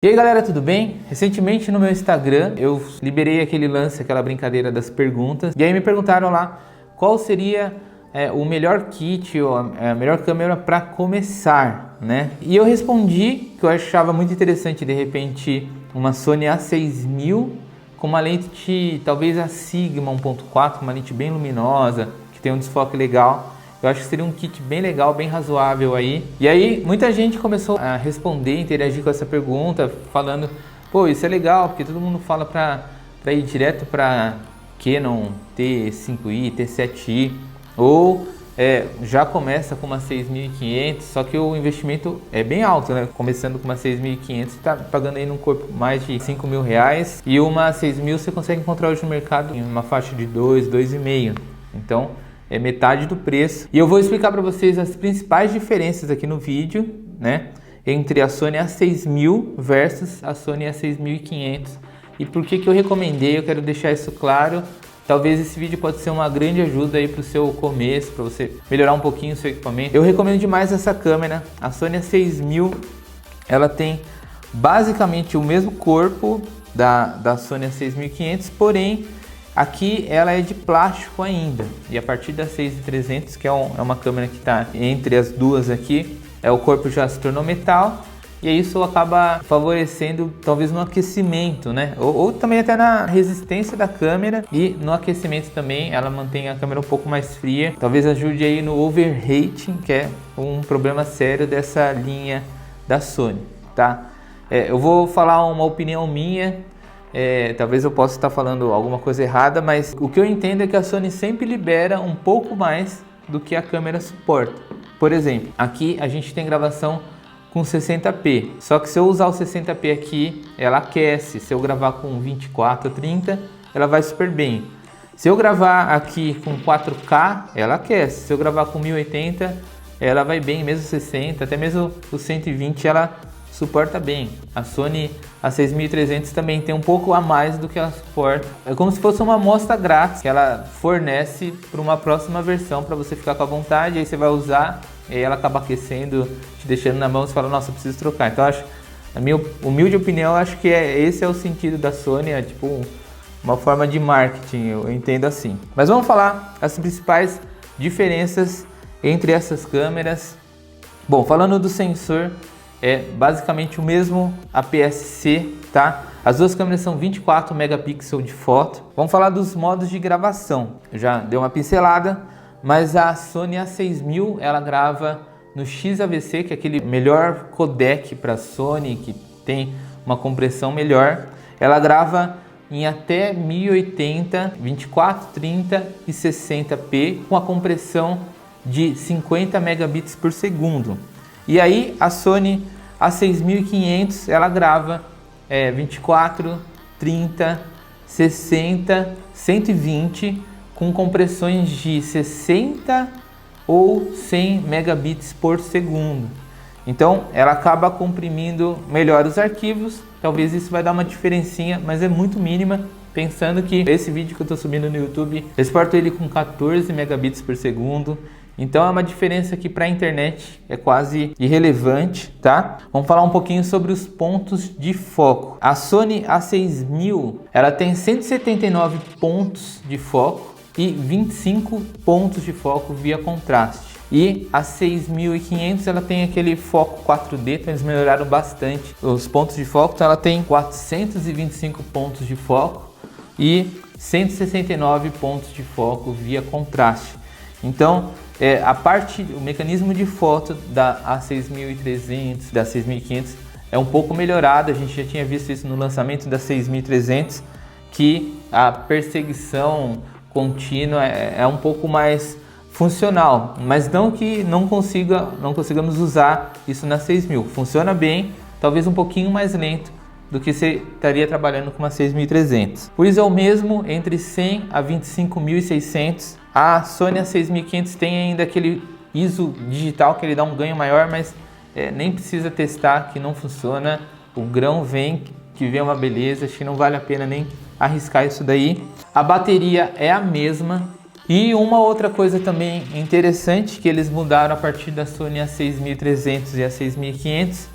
E aí galera, tudo bem? Recentemente no meu Instagram eu liberei aquele lance, aquela brincadeira das perguntas. E aí me perguntaram lá qual seria o melhor kit ou a melhor câmera para começar, né? E eu respondi que eu achava muito interessante de repente uma Sony A6000 com uma lente talvez a Sigma 1.4, uma lente bem luminosa, que tem um desfoque legal. Eu acho que seria um kit bem legal, bem razoável aí. E aí, muita gente começou a responder, interagir com essa pergunta, falando, pô, isso é legal, porque todo mundo fala pra ir direto pra Canon T5i, T7i, ou já começa com uma 6500, só que o investimento é bem alto, né? Começando com uma 6500, você tá pagando aí num corpo mais de 5 mil reais, e uma 6000 você consegue encontrar hoje no mercado em uma faixa de 2,5. Então, é metade do preço. E eu vou explicar para vocês as principais diferenças aqui no vídeo, né? Entre a Sony A6000 versus a Sony A6500. E por que eu recomendei, eu quero deixar isso claro. Talvez esse vídeo pode ser uma grande ajuda aí para o seu começo, para você melhorar um pouquinho o seu equipamento. Eu recomendo demais essa câmera. A Sony A6000, ela tem basicamente o mesmo corpo da Sony A6500, porém aqui ela é de plástico ainda, e a partir da 6300, que é uma câmera que está entre as duas aqui, o corpo já se tornou metal, e isso acaba favorecendo talvez no aquecimento, né? Ou também até na resistência da câmera, e no aquecimento também ela mantém a câmera um pouco mais fria, talvez ajude aí no overheating, que é um problema sério dessa linha da Sony, tá? Eu vou falar uma opinião minha. Talvez eu possa estar falando alguma coisa errada, mas o que eu entendo é que a Sony sempre libera um pouco mais do que a câmera suporta. Por exemplo, aqui a gente tem gravação com 60p, só que se eu usar o 60p aqui, ela aquece. Se eu gravar com 24, 30, ela vai super bem. Se eu gravar aqui com 4K, ela aquece. Se eu gravar com 1080, ela vai bem, mesmo 60, até mesmo o 120 ela suporta bem. A Sony A6300 também tem um pouco a mais do que ela suporta. É como se fosse uma amostra grátis que ela fornece para uma próxima versão, para você ficar com a vontade, aí você vai usar e ela acaba aquecendo, te deixando na mão, você fala, nossa, eu preciso trocar. Então acho, na minha humilde opinião, acho que esse é o sentido da Sony, é tipo uma forma de marketing, eu entendo assim. Mas vamos falar as principais diferenças entre essas câmeras. Bom, falando do sensor, é basicamente o mesmo APS-C, tá? As duas câmeras são 24 megapixels de foto. Vamos falar dos modos de gravação. Eu já dei uma pincelada, mas a Sony A6000 ela grava no XAVC, que é aquele melhor codec para Sony, que tem uma compressão melhor. Ela grava em até 1080, 24, 30 e 60p com a compressão de 50 megabits por segundo. E aí a Sony A6500 ela grava 24, 30, 60, 120 com compressões de 60 ou 100 megabits por segundo. Então ela acaba comprimindo melhor os arquivos. Talvez isso vai dar uma diferencinha, mas é muito mínima, pensando que esse vídeo que eu estou subindo no YouTube, eu exporto ele com 14 megabits por segundo. Então é uma diferença que para a internet é quase irrelevante, tá? Vamos falar um pouquinho sobre os pontos de foco. A Sony A6000, ela tem 179 pontos de foco e 25 pontos de foco via contraste. E a 6500 ela tem aquele foco 4D, então eles melhoraram bastante os pontos de foco. Então ela tem 425 pontos de foco e 169 pontos de foco via contraste. Então o mecanismo de foto da A6300, da 6500 é um pouco melhorado. A gente já tinha visto isso no lançamento da 6300, que a perseguição contínua é um pouco mais funcional, mas não que não consigamos usar isso na 6000. Funciona bem, talvez um pouquinho mais lento do que você estaria trabalhando com uma 6300. O ISO é o mesmo entre 100 a 25.600. A Sony A6500 tem ainda aquele ISO digital que ele dá um ganho maior, mas nem precisa testar, que não funciona. O grão vem, que vem uma beleza, acho que não vale a pena nem arriscar isso daí. A bateria é a mesma. E uma outra coisa também interessante que eles mudaram a partir da Sony A6300 e a 6500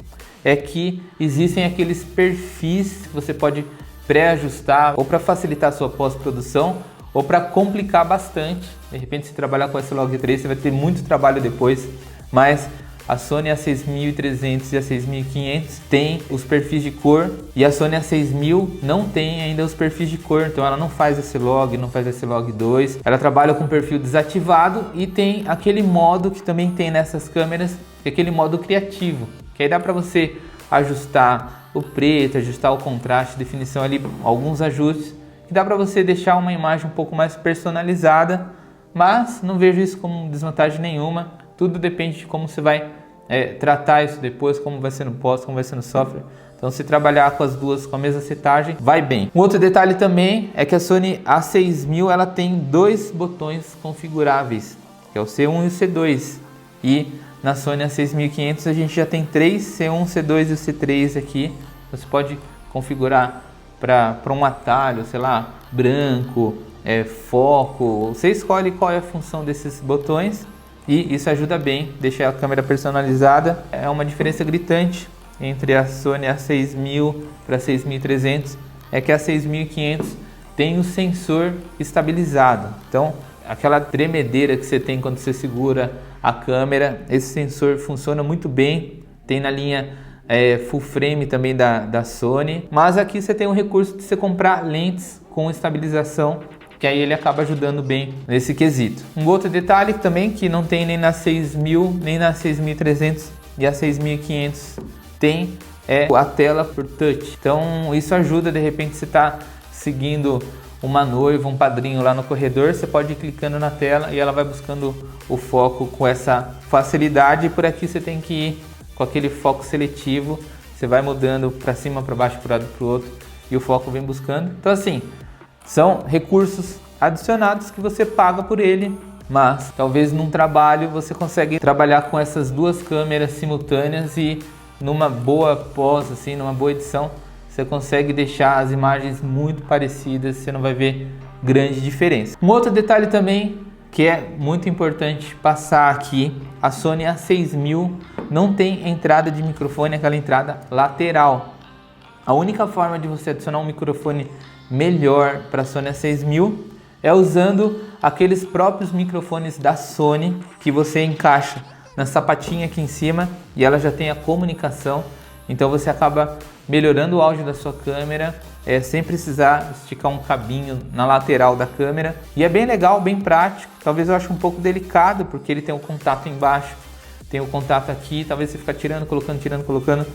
é que existem aqueles perfis que você pode pré-ajustar ou para facilitar a sua pós-produção ou para complicar bastante. De repente, se trabalhar com a S-Log3, você vai ter muito trabalho depois, mas a Sony A6300 e a 6500 tem os perfis de cor e a Sony A6000 não tem ainda os perfis de cor, então ela não faz S-Log, não faz S-Log2, ela trabalha com perfil desativado e tem aquele modo que também tem nessas câmeras, que é aquele modo criativo, que aí dá para você ajustar o preto, ajustar o contraste, definição ali, alguns ajustes, que dá para você deixar uma imagem um pouco mais personalizada, mas não vejo isso como desvantagem nenhuma. Tudo depende de como você vai tratar isso depois, como vai ser no pós, como vai ser no software. Então, se trabalhar com as duas com a mesma setagem, vai bem. Um outro detalhe também é que a Sony A6000 ela tem dois botões configuráveis, que é o C1 e o C2. E na Sony A6500 a gente já tem três, C1, C2 e o C3 aqui. Você pode configurar para um atalho, sei lá, branco, foco. Você escolhe qual é a função desses botões. E isso ajuda bem, deixa a câmera personalizada. É uma diferença gritante entre a Sony A6000 para a 6300, é que a 6500 tem o sensor estabilizado. Então, aquela tremedeira que você tem quando você segura a câmera, esse sensor funciona muito bem. Tem na linha full frame também da Sony. Mas aqui você tem o recurso de você comprar lentes com estabilização, que aí ele acaba ajudando bem nesse quesito. Um outro detalhe também que não tem nem na 6000, nem na 6300 e a 6500 tem a tela por touch. Então isso ajuda, de repente você está seguindo uma noiva, um padrinho lá no corredor, você pode ir clicando na tela e ela vai buscando o foco com essa facilidade. E por aqui você tem que ir com aquele foco seletivo, você vai mudando para cima, para baixo, para um lado, para o outro e o foco vem buscando. Então assim, são recursos adicionados que você paga por ele, mas talvez num trabalho você consegue trabalhar com essas duas câmeras simultâneas e numa boa pós, assim, numa boa edição, você consegue deixar as imagens muito parecidas, você não vai ver grande diferença. Um outro detalhe também que é muito importante passar aqui, a Sony A6000 não tem entrada de microfone, aquela entrada lateral. A única forma de você adicionar um microfone melhor para a Sony A6000 é usando aqueles próprios microfones da Sony que você encaixa na sapatinha aqui em cima e ela já tem a comunicação, então você acaba melhorando o áudio da sua câmera sem precisar esticar um cabinho na lateral da câmera, e é bem legal, bem prático. Talvez eu ache um pouco delicado porque ele tem o contato embaixo, tem o contato aqui, talvez você ficar tirando, colocando,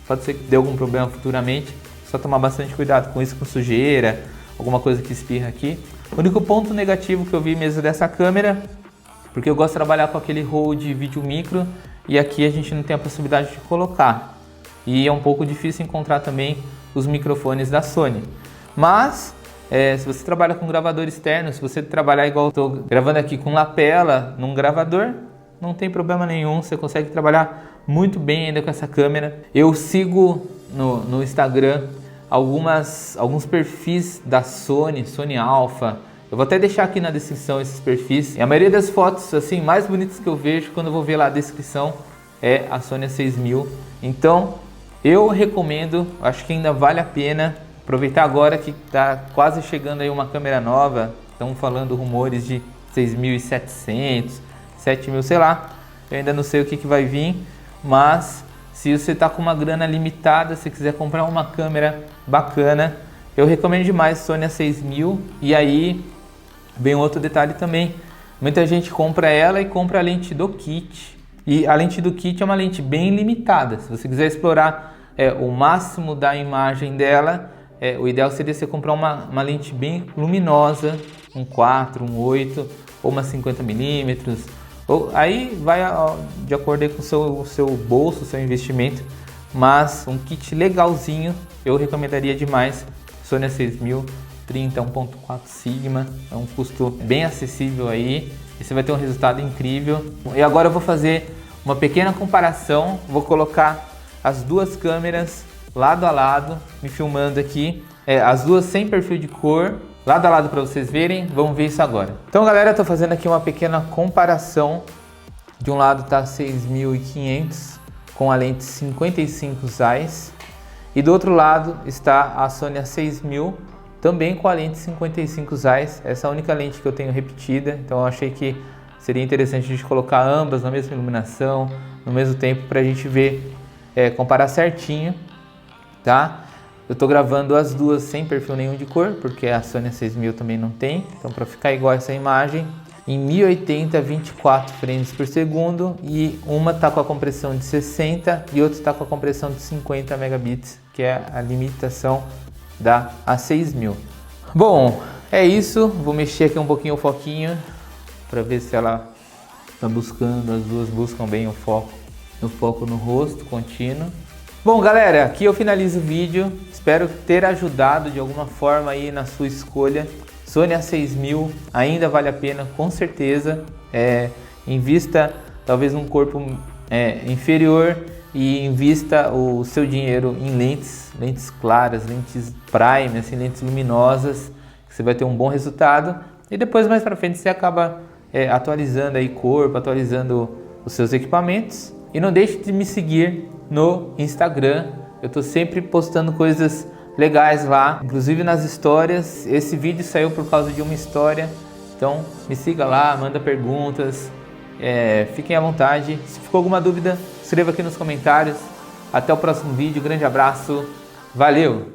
pode ser que dê algum problema futuramente. Só tomar bastante cuidado com isso, com sujeira, alguma coisa que espirra aqui. O único ponto negativo que eu vi mesmo dessa câmera, porque eu gosto de trabalhar com aquele roll de vídeo micro e aqui a gente não tem a possibilidade de colocar. E é um pouco difícil encontrar também os microfones da Sony. Mas, se você trabalha com gravador externo, se você trabalhar igual eu estou gravando aqui com lapela num gravador, não tem problema nenhum, você consegue trabalhar muito bem ainda com essa câmera. Eu sigo no Instagram alguns perfis da Sony Alpha. Eu vou até deixar aqui na descrição esses perfis. E a maioria das fotos assim mais bonitas que eu vejo quando eu vou ver lá a descrição é a Sony A6000. Então eu recomendo, acho que ainda vale a pena aproveitar agora que está quase chegando aí uma câmera nova. Estão falando rumores de 6.700, 7.000, sei lá. Eu ainda não sei o que vai vir, mas se você está com uma grana limitada, se quiser comprar uma câmera bacana, eu recomendo demais Sony A6000. E aí vem outro detalhe também, muita gente compra ela e compra a lente do kit, e a lente do kit é uma lente bem limitada. Se você quiser explorar o máximo da imagem dela, o ideal seria você comprar uma lente bem luminosa, um 4, um 8 ou uma 50mm. Aí vai de acordo com o seu bolso, o seu investimento, mas um kit legalzinho eu recomendaria demais. Sony A6000, 30, 1.4 Sigma, é um custo bem acessível aí e você vai ter um resultado incrível. E agora eu vou fazer uma pequena comparação, vou colocar as duas câmeras lado a lado, me filmando aqui, as duas sem perfil de cor, lado a lado para vocês verem. Vamos ver isso agora. Então galera, eu tô fazendo aqui uma pequena comparação. De um lado tá 6.500 com a lente 55 Zeiss. E do outro lado está a Sony A6000, também com a lente 55 Zeiss. Essa é a única lente que eu tenho repetida, então eu achei que seria interessante a gente colocar ambas na mesma iluminação, no mesmo tempo, para a gente ver, comparar certinho, tá? Eu estou gravando as duas sem perfil nenhum de cor, porque a Sony A6000 também não tem, então para ficar igual essa imagem, em 1080 24 frames por segundo, e uma está com a compressão de 60 e outra está com a compressão de 50 megabits, que é a limitação da A6000. Bom, é isso. Vou mexer aqui um pouquinho o foquinho para ver se ela está buscando, as duas buscam bem o foco no rosto contínuo. Bom, galera, aqui eu finalizo o vídeo. Espero ter ajudado de alguma forma aí na sua escolha. Sony A6000 ainda vale a pena, com certeza. Invista talvez num corpo inferior e invista o seu dinheiro em lentes claras, lentes prime, assim, lentes luminosas, que você vai ter um bom resultado. E depois, mais para frente, você acaba atualizando aí corpo, atualizando os seus equipamentos. E não deixe de me seguir no Instagram. Eu estou sempre postando coisas legais lá, inclusive nas histórias. Esse vídeo saiu por causa de uma história, então me siga lá, manda perguntas, fiquem à vontade. Se ficou alguma dúvida, escreva aqui nos comentários. Até o próximo vídeo, grande abraço, valeu!